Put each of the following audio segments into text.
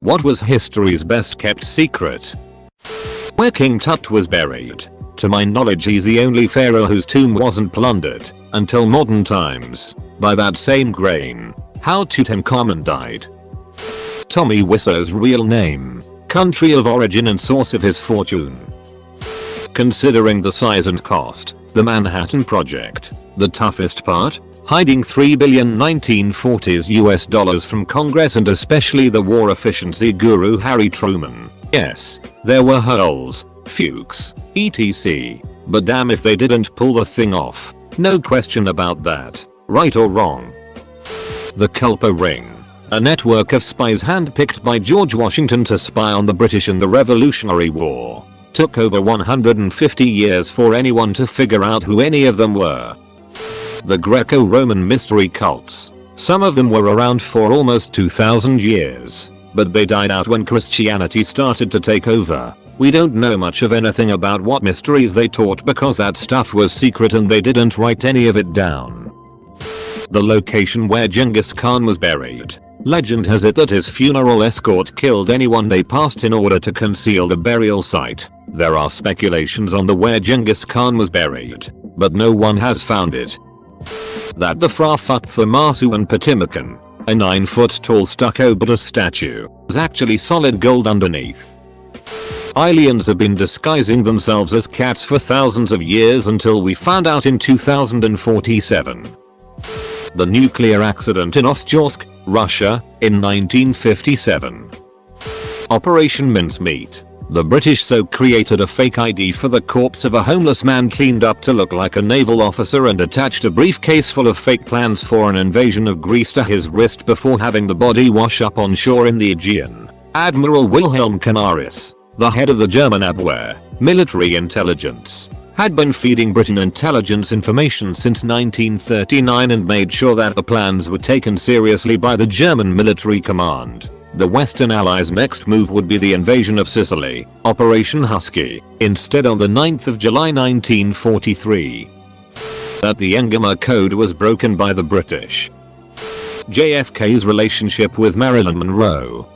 What was history's best kept secret? Where King Tut was buried. To my knowledge, he's the only pharaoh whose tomb wasn't plundered until modern times by that same grain. How Tutankhamun died. Tommy Wiseau's real name, country of origin and source of his fortune. Considering the size and cost, the Manhattan Project. The toughest part? Hiding $3 billion 1940s US dollars from Congress and especially the war efficiency guru Harry Truman. Yes, there were holes, fukes, etc. But damn if they didn't pull the thing off. No question about that. Right or wrong? The Culper Ring. A network of spies handpicked by George Washington to spy on the British in the Revolutionary War. Took over 150 years for anyone to figure out who any of them were. The Greco-Roman mystery cults. Some of them were around for almost 2,000 years, but they died out when Christianity started to take over. We don't know much of anything about what mysteries they taught because that stuff was secret and they didn't write any of it down. The location where Genghis Khan was buried. Legend has it that his funeral escort killed anyone they passed in order to conceal the burial site. There are speculations on the where Genghis Khan was buried, but no one has found it. That the Phra Thutmose Patimakan, a 9-foot tall stucco Buddha statue, is actually solid gold underneath. Aliens have been disguising themselves as cats for thousands of years until we found out in 2047. The nuclear accident in Ostyolsk, Russia, in 1957. Operation Mincemeat. The British so created a fake ID for the corpse of a homeless man cleaned up to look like a naval officer and attached a briefcase full of fake plans for an invasion of Greece to his wrist before having the body wash up on shore in the Aegean. Admiral Wilhelm Canaris, the head of the German Abwehr, military intelligence, had been feeding Britain intelligence information since 1939 and made sure that the plans were taken seriously by the German military command. The Western Allies' next move would be the invasion of Sicily, Operation Husky, instead on the 9th of July 1943. That the Engama Code was broken by the British. JFK's relationship with Marilyn Monroe.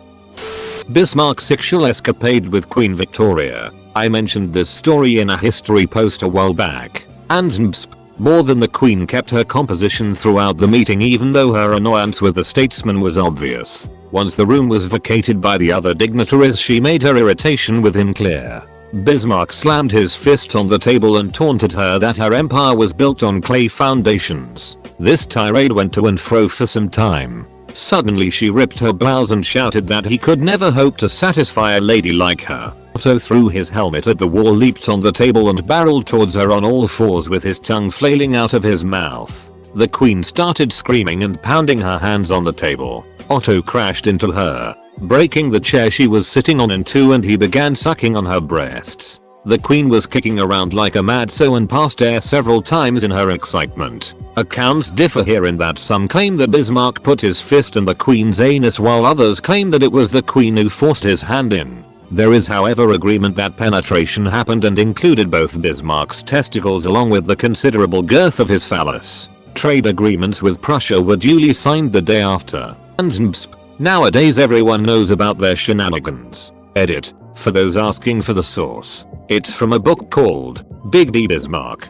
Bismarck's sexual escapade with Queen Victoria. I mentioned this story in a history post a while back, and more than the Queen kept her composition throughout the meeting even though her annoyance with the statesman was obvious. Once the room was vacated by the other dignitaries, she made her irritation with him clear. Bismarck slammed his fist on the table and taunted her that her empire was built on clay foundations. This tirade went to and fro for some time. Suddenly she ripped her blouse and shouted that he could never hope to satisfy a lady like her. Otto threw his helmet at the wall, leaped on the table and barreled towards her on all fours with his tongue flailing out of his mouth. The Queen started screaming and pounding her hands on the table. Otto crashed into her, breaking the chair she was sitting on in two, and he began sucking on her breasts. The Queen was kicking around like a mad sow and passed air several times in her excitement. Accounts differ here in that some claim that Bismarck put his fist in the Queen's anus while others claim that it was the Queen who forced his hand in. There is however agreement that penetration happened and included both Bismarck's testicles along with the considerable girth of his phallus. Trade agreements with Prussia were duly signed the day after. And nowadays everyone knows about their shenanigans. Edit. For those asking for the source, it's from a book called Big D Bismarck.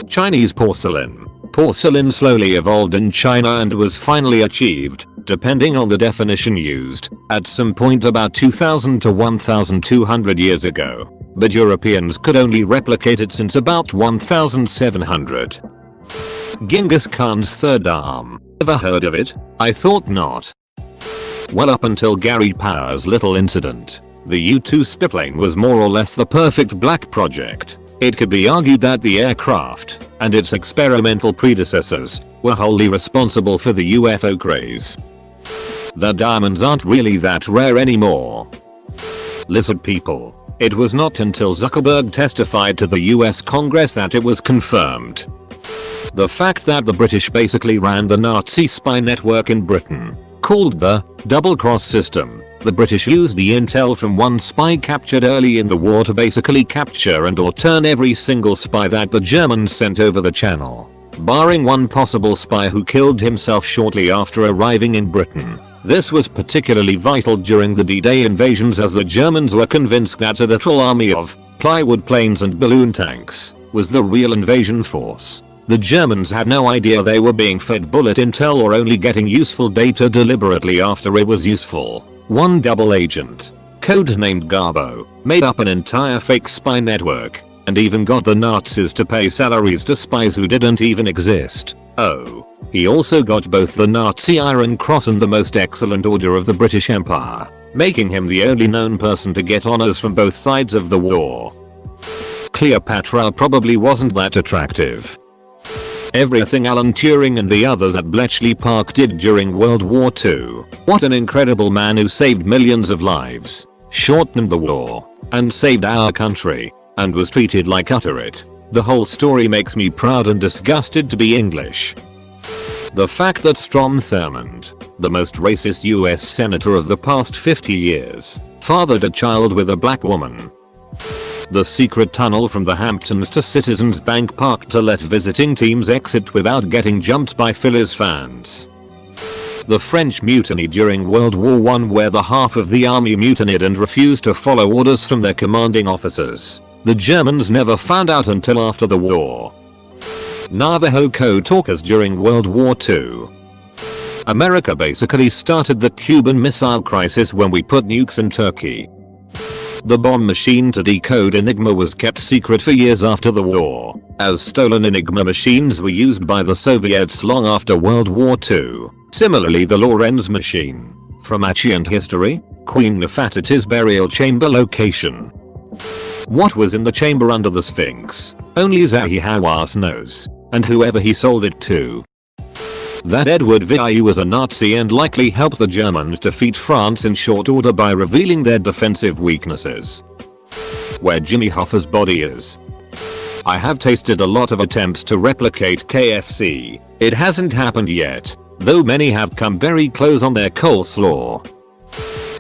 Chinese porcelain. Porcelain slowly evolved in China and was finally achieved, depending on the definition used, at some point about 2000 to 1200 years ago. But Europeans could only replicate it since about 1700. Genghis Khan's third arm. Ever heard of it? I thought not. Well, up until Gary Power's little incident, the U-2 spyplane was more or less the perfect black project. It could be argued that the aircraft, and its experimental predecessors, were wholly responsible for the UFO craze. The diamonds aren't really that rare anymore. Lizard people. It was not until Zuckerberg testified to the US Congress that it was confirmed. The fact that the British basically ran the Nazi spy network in Britain, called the double-cross system. The British used the intel from one spy captured early in the war to basically capture and or turn every single spy that the Germans sent over the channel. Barring one possible spy who killed himself shortly after arriving in Britain, This was particularly vital during the D-Day invasions, as the Germans were convinced that a little army of plywood planes and balloon tanks was the real invasion force. The Germans had no idea they were being fed bullet intel or only getting useful data deliberately after it was useful. One double agent, codenamed Garbo, made up an entire fake spy network and even got the Nazis to pay salaries to spies who didn't even exist. Oh, he also got both the Nazi Iron Cross and the Most Excellent Order of the British Empire, making him the only known person to get honors from both sides of the war. Cleopatra probably wasn't that attractive. Everything Alan Turing and the others at Bletchley Park did during World War II. What an incredible man who saved millions of lives, shortened the war, and saved our country, and was treated like utter it. The whole story makes me proud and disgusted to be English. The fact that Strom Thurmond, the most racist US senator of the past 50 years, fathered a child with a black woman. The secret tunnel from the Hamptons to Citizens Bank Park to let visiting teams exit without getting jumped by Phillies fans. The French mutiny during World War I, where the half of the army mutinied and refused to follow orders from their commanding officers. The Germans never found out until after the war. Navajo code talkers during World War II. America basically started the Cuban Missile Crisis when we put nukes in Turkey. The bomb machine to decode Enigma was kept secret for years after the war, as stolen Enigma machines were used by the Soviets long after World War II. Similarly, the Lorenz machine. From Ancient History, Queen Nefertiti's burial chamber location. What was in the chamber under the Sphinx? Only Zahi Hawass knows, and whoever he sold it to. That Edward VIE was a Nazi and likely helped the Germans defeat France in short order by revealing their defensive weaknesses. Where Jimmy Hoffa's body is. I have tasted a lot of attempts to replicate KFC. It hasn't happened yet, though many have come very close on their coleslaw.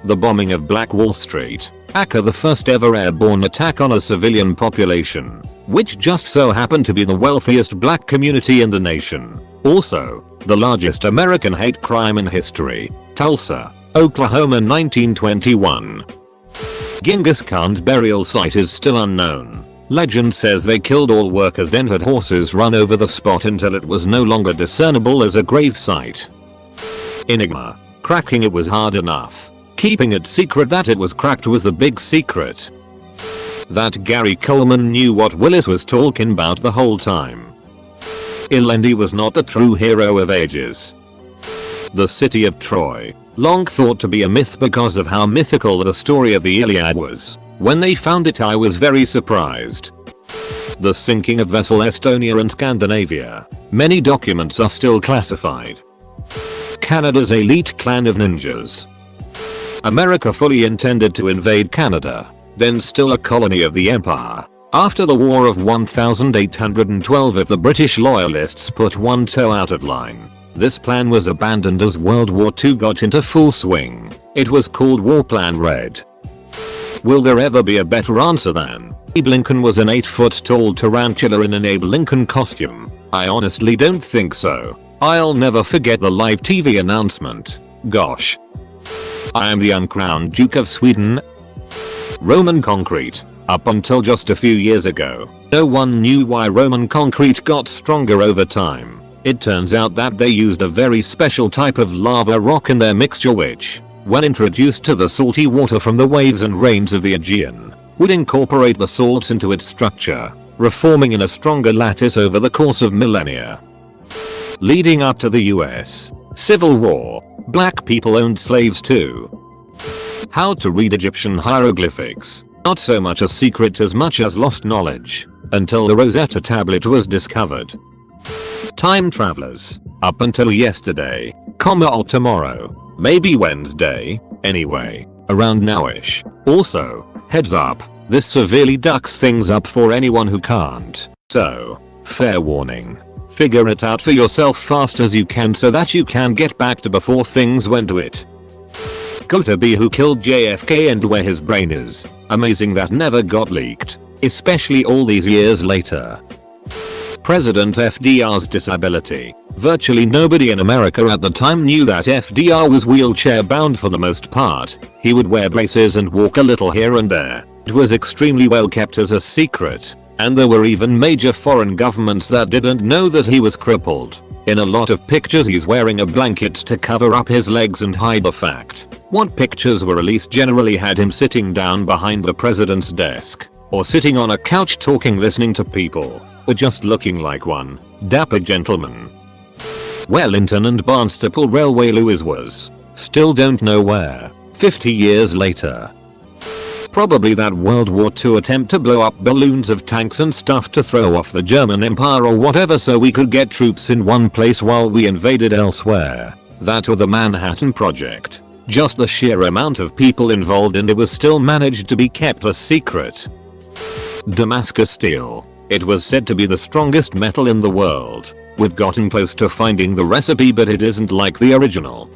The bombing of Black Wall Street. aka the first ever airborne attack on a civilian population, which just so happened to be the wealthiest black community in the nation. Also, the largest American hate crime in history, Tulsa, Oklahoma 1921. Genghis Khan's burial site is still unknown. Legend says they killed all workers and had horses run over the spot until it was no longer discernible as a grave site. Enigma. Cracking it was hard enough. Keeping it secret that it was cracked was a big secret. That Gary Coleman knew what Willis was talking about the whole time. Ilendi was not the true hero of ages. The city of Troy, long thought to be a myth because of how mythical the story of the Iliad was. When they found it, I was very surprised. The sinking of vessel Estonia and Scandinavia. Many documents are still classified. Canada's elite clan of ninjas. America fully intended to invade Canada, then still a colony of the Empire. After the War of 1812, if the British loyalists put one toe out of line, this plan was abandoned as World War II got into full swing. It was called War Plan Red. Will there ever be a better answer than Abe Lincoln was an 8-foot-tall tarantula in an Abe Lincoln costume? I honestly don't think so. I'll never forget the live TV announcement. Gosh. I am the uncrowned Duke of Sweden. Roman concrete. Up until just a few years ago, no one knew why Roman concrete got stronger over time. It turns out that they used a very special type of lava rock in their mixture which, when introduced to the salty water from the waves and rains of the Aegean, would incorporate the salts into its structure, reforming in a stronger lattice over the course of millennia. Leading up to the US Civil War, black people owned slaves too. How to read Egyptian hieroglyphics. Not so much a secret as much as lost knowledge, until the Rosetta tablet was discovered. Time travelers. Up until yesterday, or tomorrow, maybe Wednesday, anyway, around nowish. Also, heads up, this severely ducks things up for anyone who can't. So, fair warning. Figure it out for yourself fast as you can so that you can get back to before things went to it. Go to be who killed JFK and where his brain is. Amazing that never got leaked, especially all these years later. President FDR's disability. Virtually nobody in America at the time knew that FDR was wheelchair bound for the most part. He would wear braces and walk a little here and there. It was extremely well kept as a secret, and there were even major foreign governments that didn't know that he was crippled. In a lot of pictures he's wearing a blanket to cover up his legs and hide the fact. What pictures were released generally had him sitting down behind the president's desk, or sitting on a couch talking, listening to people, or just looking like one dapper gentleman. Wellington and Barnstaple Railway Lewis was. Still don't know where. 50 years later. Probably that World War II attempt to blow up balloons of tanks and stuff to throw off the German Empire or whatever so we could get troops in one place while we invaded elsewhere. That or the Manhattan Project. Just the sheer amount of people involved, and it was still managed to be kept a secret. Damascus steel. It was said to be the strongest metal in the world. We've gotten close to finding the recipe, but it isn't like the original.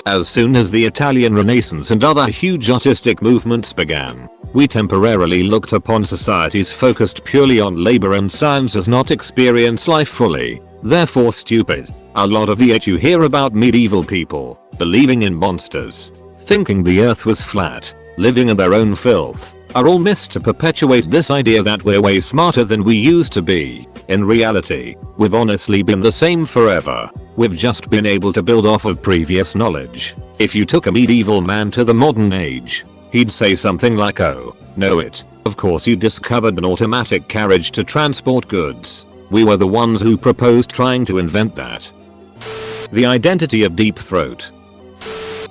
As soon as the Italian Renaissance and other huge artistic movements began, we temporarily looked upon societies focused purely on labor and science as not experience life fully, therefore stupid. A lot of the you hear about medieval people believing in monsters, thinking the earth was flat, living in their own filth, are all myths to perpetuate this idea that we're way smarter than we used to be. In reality, we've honestly been the same forever. We've just been able to build off of previous knowledge. If you took a medieval man to the modern age, he'd say something like, oh, know it. Of course you discovered an automatic carriage to transport goods. We were the ones who proposed trying to invent that. The identity of Deep Throat.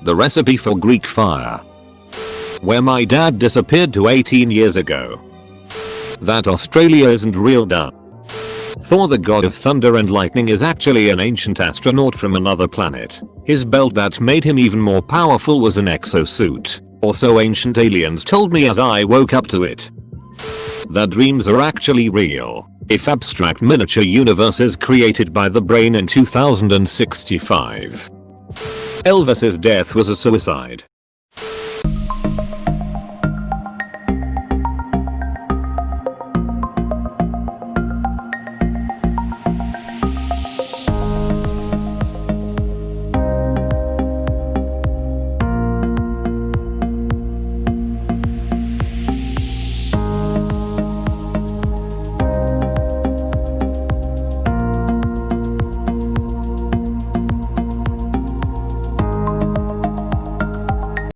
The recipe for Greek fire. Where my dad disappeared to 18 years ago. That Australia isn't real dumb. Thor, the god of thunder and lightning, is actually an ancient astronaut from another planet. His belt that made him even more powerful was an exosuit, or so ancient aliens told me as I woke up to it. That dreams are actually real. If abstract miniature universes created by the brain in 2065. Elvis's death was a suicide.